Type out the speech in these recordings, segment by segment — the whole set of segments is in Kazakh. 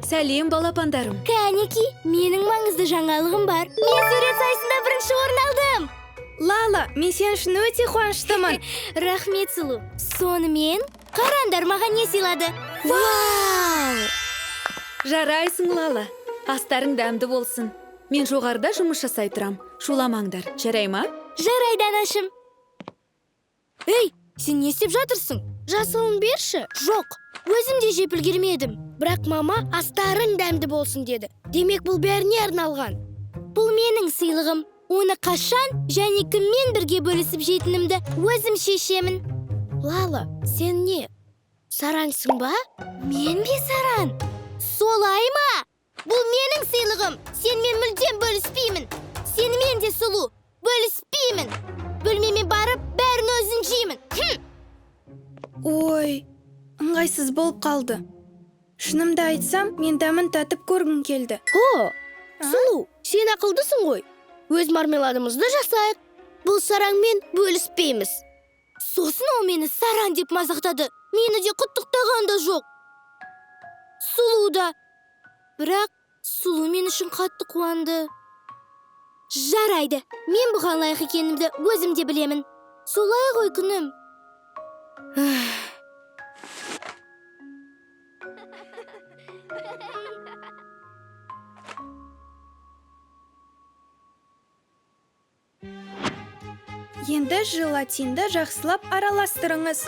Сәлем, балапандарым. Кәнеки, менің маңызды жаңалығым бар. Мен сурет сайысында бірінші орын алдым. Лала, мен сен үшін өте қуаныштымын. Рахмет, Сұлу. Сонымен, қарандар маған не сыйлады? Вау! Жарайсың, Лала. Астарың дәмді болсын. Мен жоғарыда жұмыс жасай тұрам. Шуламаңдар, жарай ма? Жарайды, анашым. Ей, сен не істеп жатырсың? Жасылын берші. Жоқ, өзім де жеп үлгермедім. Бірақ мама астарың дәмді болсын деді. Демек бұл бәріне арналған. Бұл менің сыйлығым. Оны қашан және кіммен бірге бөлісіп жейтінімді өзім шешемін. Лала, сен не? Сараңсың ба? Мен бе сараң? Солай ма? Бұл менің сыйлығым. Сенмен мүлдем бөліспеймін. Сенімен де, Сұлу, бөліспеймін. Бөлмеме барып, бәрін өзін жеймін. Ой, ыңғайсыз болып қалды. Шынымды айтсам, мен дәмін татып көргім келді. О, Сұлу, сен ақылдысың ғой. Өз мармеладымызды жасайық. Бұл сараңмен бөліспейміз. Сосын ол мені сараң деп мазақтады. Мені де құттықтаған да жоқ. Сұлу да. Бірақ Сұлу мен үшін қатты қуанды. Жарайды, мен бұған лайық екенімді өзім де білемін. Солай ғой күнім. Енді желатинді жақсылап араластырыңыз.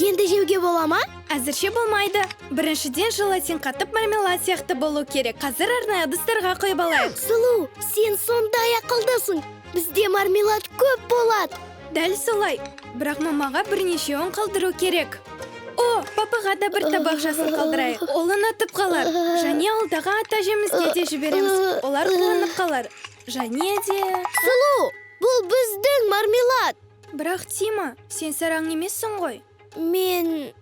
Енді жеуге бола ма? Әзірше болмайды. Біріншіден желатин қатып мармелад сияқты болу керек. Қазір арнайы ыдыстарға қойып алайық. Сұлу, сен сондай ақылдысың. Бізде мармелад көп болады. Дәл солай. Бірақ мамаға бірнешеуін қалдыру керек. О, папаға да бір табақ жасыл қалдырайық. Ол ұнатып қалар. Және алдағы ата-әжемізге де жібереміз. Олар қуанып қалар. Және де... Сұлу, бұл біздің мармелад. Бірақ Тима, сен сараң емессің ғой. Мен...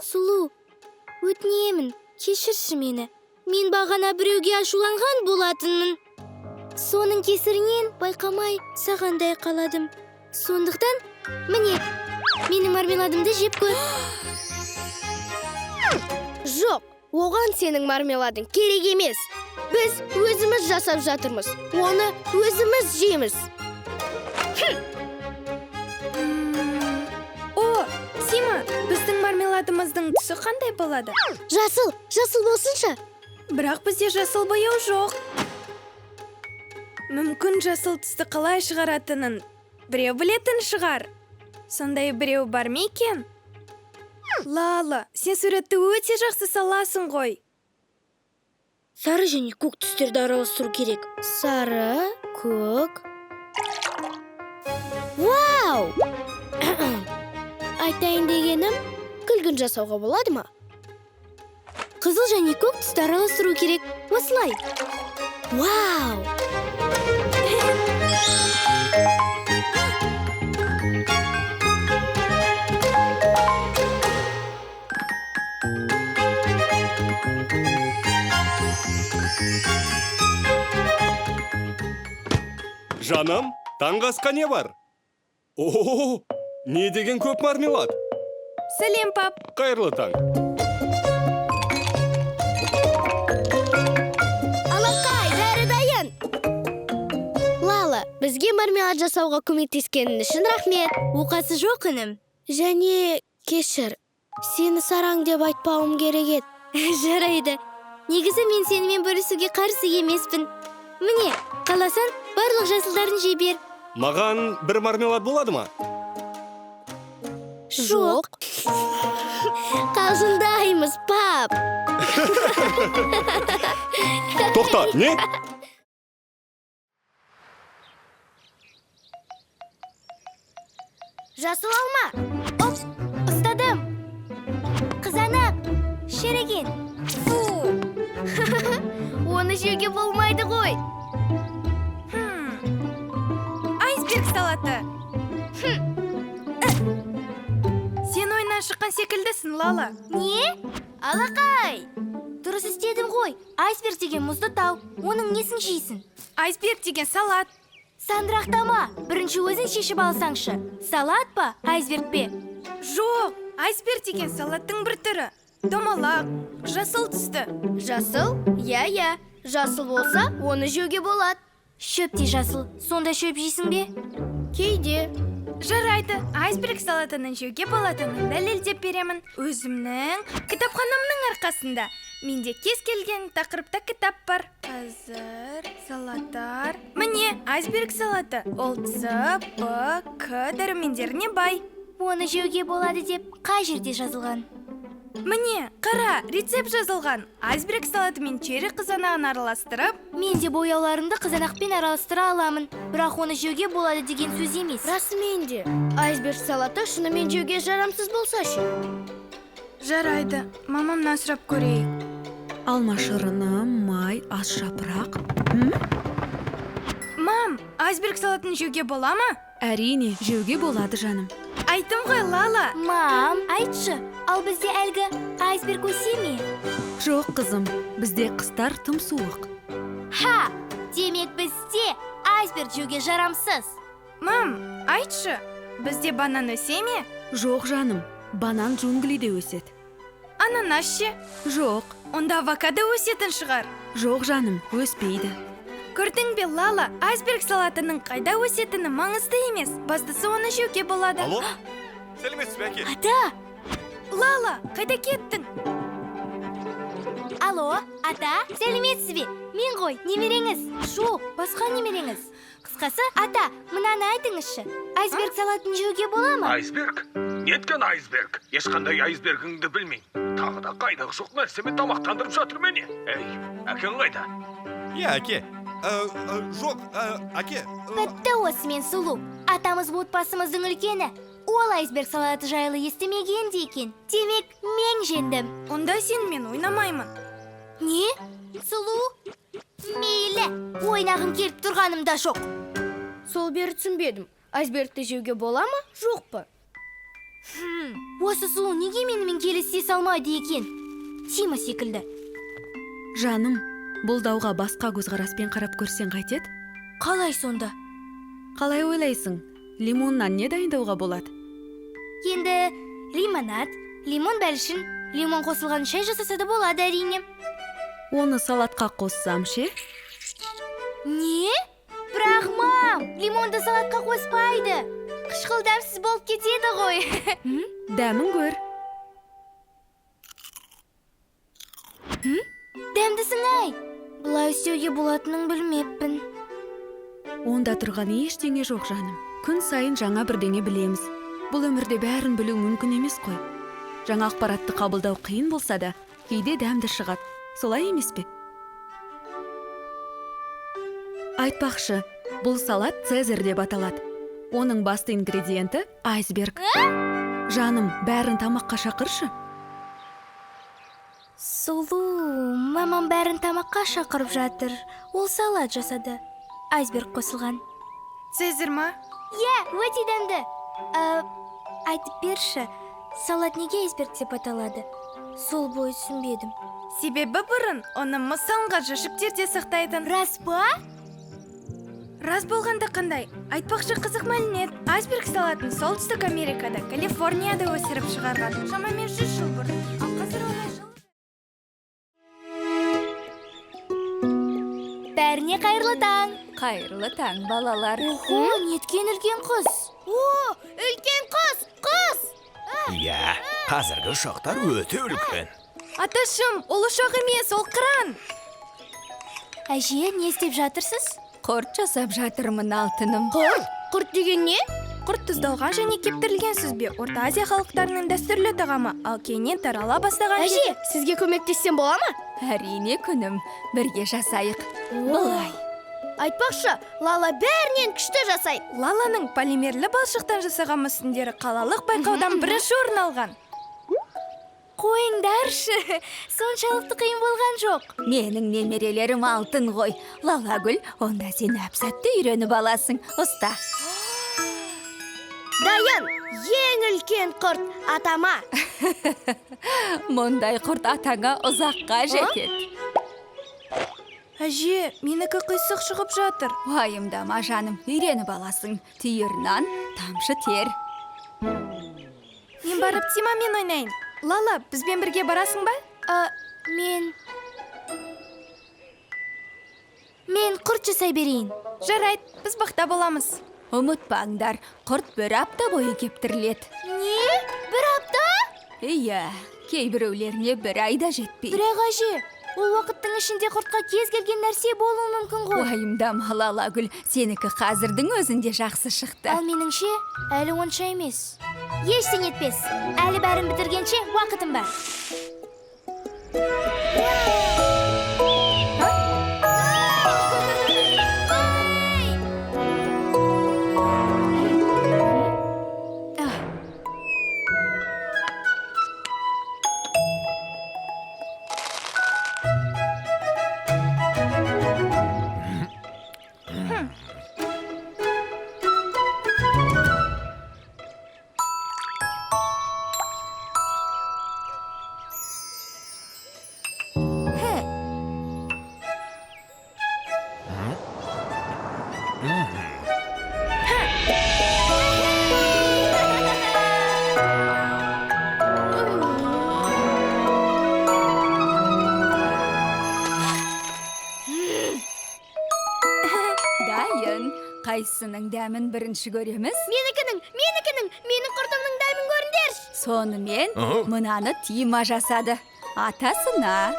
Сұлу, өтінемін, кешірші мені. Мен бағана біреуге ашуланған болатынмын. Соның кесірінен байқамай сағандай қаладым. Сондықтан, міне, менің мармеладымды жеп көр. Жоқ, оған сенің мармеладың керек емес. Біз өзіміз жасап жатырмыз. Оны өзіміз жейміз. Тима, біздің мармеладымыздың түсі қандай болады? Жасыл болсыншы. Бірақ бізде жасыл бояу жоқ. Мүмкін жасыл түсті қалай шығаратынын біреу білетін шығар. Сондай біреу бар ма екен? Лала, сен суретті өте жақсы саласың ғой. Сары және көк түстерді араластыру керек. Сары, көк. Вау! Айтайын дегенім, күлгін жасауға болады ма? Қызыл және көк түсті араластыру керек. Осылай. Вау! Жаным, таңғы асқа не бар? О, не деген көп мармелад? Сәлем, пап. Қайырлы таң. Алақай, бәрі дайын. Лала, бізге мармелад жасауға көмектескенің үшін рахмет. Оқасы жоқ інім. Және кешір, сені сараң деп айтпауым керек еді. Жарайды. Негізі мен сенімен бөлісуге қарсы емеспін. Міне, қаласан барлық жасылдарын жей бер. Маған бір мармелад болады ма? Жоқ. Қалжыңдаймыз, пап. Тоқта, не? Жасыл алма. Оп, ұстадым. Қызанақ, шереген. Фу. Оны жеуге болмайды ғой. Айсберг салаты. Сен ойыннан шыққан секілдісің, Лала. Не? Алақай. Дұрыс істедім ғой. Айсберг деген мұзды тау. Оның несін жейсің? Айсберг деген салат. Сандырақтама. Бірінші өзің шешіп алсаңшы. Салат па, айсберг пе? Жоқ, айсберг деген салаттың бір түрі. домалақ жасыл түсті. Жасыл? Иә, жасыл болса, оны жеуге болады. Шөп те жасыл, сонда шөп жейсің бе? Кейде. Жарайды, айсберг салатының жеуге болатынын дәлелдеп беремін. Өзімнің кітапханамның арқасында. Менде кез келген тақырыпта кітап бар. Қазір салаттар. Міне, айсберг салаты. Ол С, П, К дәрумендеріне бай. Оны жеуге болады деп қай жерде жазылған? Міне, қара, рецепт жазылған. Айсберг салаты мен черри қызанағын араластырып, Мен де бояуларымды қызанақпен араластыра аламын. Бірақ оны жеуге болады деген сөз емес. Расымен де. Айсберг салаты шынымен жеуге жарамсыз болса ше? жарайды. Мамамнан сұрап көрейік. Алма шырыны, май, ас жапырақ. Мам, айсберг салатын жеуге бола ма? Әрине, жеуге болады, жаным. Айтым ғой, Лала. Мам, айтшы, ал бізде әлгі айсберг өсе ме? Жоқ, қызым, бізде қыстар тым суық. Ха! Демек бізде айсберг жеуге жарамсыз. Мам, айтшы, бізде банан өсе ме? Жоқ, жаным, банан джунглиде өседі. Ананас ше? Жоқ, Онда авокадо өсетін шығар. жоқ, жаным, өспейді. Көрдің бе, Лала, айсберг салатының қайда өсетіні маңызды емес. Бастысы оны жеуге болады. Алло, сәлеметсіз бе, әке? Ата! Лала, қайда кеттің? Алло, ата, сәлеметсіз бе? Мен ғой, немереңіз. Жоқ, басқа немереңіз. Қысқасы, ата, мынаны айтыңызшы. Айсберг салатын жеуге бола ма? Айсберг? Неткен айсберг? Ешқандай айсбергіңді білмеймін. Тағы да қайдағы жоқ нәрсемен тамақтандырып жатыр мені. Ей, әкең қайда? Иә, әке. Жоқ, әке. Бітті осымен сұлу. Атамыз отбасымыздың үлкені. Ол айсберг салаты жайлы естімегенде екен. Демек, мен жеңдім. Онда сен мен ойнамаймын. Не? Сұлу? Мейлі, ойнағым келіп тұрғанымда жоқ. Сол бері түсінбедім. Айсбергті жеуге бола ма, жоқ па? Осы сұлу неге менімен келісе салмайды екен? Тима секілді. Жаным, бұл дауға басқа көзқараспен қарап көрсең қайтеді? Қалай сонда? Қалай ойлайсың? Лимоннан не дайындауға болады? Енді лимонад, лимон бәлішін, лимон қосылған шай жасаса да болады әрине. Оны салатқа қоссам ше? Не? Бірақ мам, лимонды салатқа қоспайды. Қышқыл дәмсіз болып кетеді ғой. Дәмін көр. Дәмдісің ай. Бұлай істеуге болатынын білмеппін. Онда тұрған ештеңе жоқ, жаным. Күн сайын жаңа бірдеңе білеміз. Бұл өмірде бәрін білу мүмкін емес қой. Жаңа ақпаратты қабылдау қиын болса да, кейде дәмді шығады. Солай емес пе? Айтпақшы, бұл салат Цезарь деп аталады. Оның басты ингредиенті айсберг. Жаным, бәрін тамаққа шақыршы. Сұлу, мамам бәрін тамаққа шақырып жатыр. Ол салат жасады. Айсберг қосылған. Цезарь ма? Иә, өте дәмді. Айтып берші, салат неге айсберг деп аталады? Сол бойы түсінбедім. Себебі бұрын оны мысалға жәшіктерде сақтайтын. Рас па? Рас болғанда қандай? Айтпақшы қызық мәлімет. Айсберг салатын солтүстік Америкада, Калифорнияда өсіріп шығарған. Шамамен 100 жыл бұрын. Ал қазір олай жыл. Бәріне қайырлы таң. Қайырлы таң, балалар. Охо, неткен үлкен қыз. О, үлкен қыз, қыз! Иә, қазіргі ұшақтар өте үлкен. Аташым, ол ұшақ емес, ол қыран. Әже, не істеп жатырсыз? Құрт жасап жатырмын, алтыным. Құрт? Құрт деген не? Құрт тұздалған және кептірілген сүзбе. Орта Азия халықтарының дәстүрлі тағамы, ал кейіннен тарала бастаған. Әже, сізге көмектессем бола ма? Әрине, күнім, бірге жасайық. Былай. Айтпақшы, Лала бәрінен күшті жасайды. Лаланың полимерлі балшықтан жасаған мүсіндері қалалық байқаудан бірінші орын алған. Қойыңдаршы, соншалықты қиын болған жоқ. Менің немерелерім алтын ғой. Лалагүл, онда сен әп-сәтті үйреніп аласың. Ұста. Дайын, ең үлкен құрт атама. Мұндай құрт атаңа ұзаққа жетеді. Әже, менікі қисық шығып жатыр. Уайымдама, жаным, үйреніп аласың. Түйірнан тамшы тер. Мен барып Тимамен ойнайын. Лала, бізбен бірге барасың ба? Мен құрт жасай берейін. Жарайт, біз бақта боламыз. Ұмытпаңдар, құрт бір апта бойы кептіріледі. Не? Бір апта? Иә, кейбіреулеріне бір айда жетпейді. Бірақ әже, ол уақыттың ішінде құртқа кез келген нәрсе болуы мүмкін ғой. Уайымдама Лалагүл, сенікі қазірдің өзінде жақсы шықты. Ал меніңше, әлі онша емес. Ештеңе етпес. Әлі бәрін бітіргенше уақытым бар. Дайын, қайсының дәмін бірінші көреміз? Менің құртымның дәмін көріңдерші. Сонымен мынаны Тима жасады. Атасына.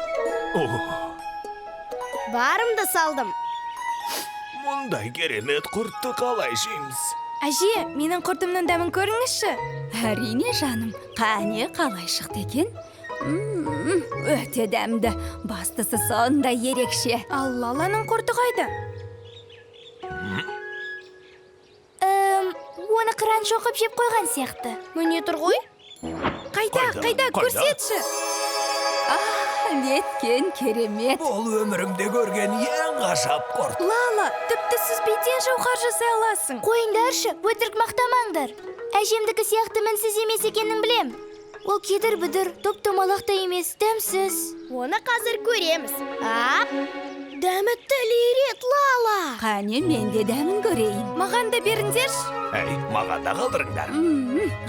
Барымды салдым. Мұндай керемет құртты қалай жейміз? Әже, менің құртымның дәмін көріңізші. Әрине жаным, қане қалай шықты екен? Өте дәмді, бастысы сондай ерекше. Ал Лаланың құрты қайда? Оны қыран шоқып жеп қойған сияқты. Міне тұр ғой? Қайда, көрсетші. Неткен керемет. Бұл өмірімде көрген ең ғажап құрт. Лала, тіпті сүзбеден жауһар жасай аласың. Қойыңдаршы, өтірік мақтамаңдар. Әжемдікі сияқты мінсіз емес екенін білем. Ол кедір-бүдір, топ-томалақ та емес, дәмсіз. Оны қазір көреміз. Дәмі тілерет, Лала. Қане мен де дәмін көрейін. Маған да беріңдерші. Әй, маған да қалдырыңдар.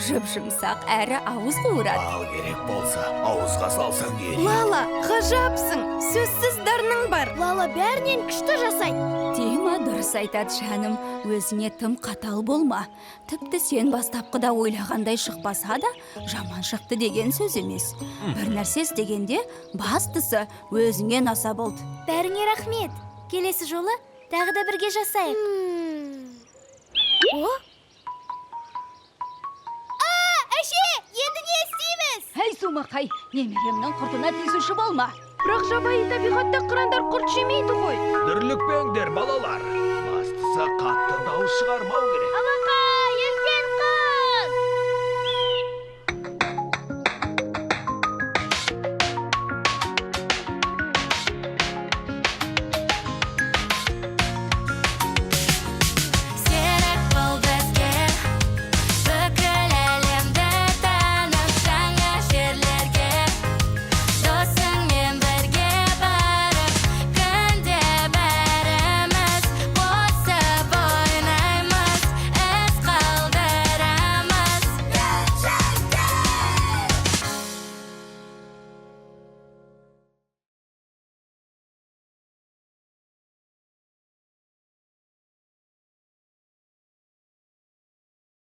Жып-жұмсақ әрі ауыз қуырады. Ал керек болса, ауызға салсаң ел. Лала, ғажапсың. Сөзсіз дарының бар. Лала бәрінен күшті жасайды. Тима дұрыс айтады жаным, өзіңе тым қатал болма. Тіпті сен бастапқыда ойлағандай шықпаса да, жаман шықты деген сөз емес. Бір нәрсе істегенде бастысы өзіңе наса болды. Бәріңе рахмет. Келесі жолы тағы да бірге жасайық. Әше, енді не істейміз? Әй Сумақай, немеремнің құртына тиісуші болма. Бірақ жабайы табиғатта қырандар құрт жемейді ғой. Дүрлікпеңдер, балалар. Бастысы қатты дауыс шығармау керек.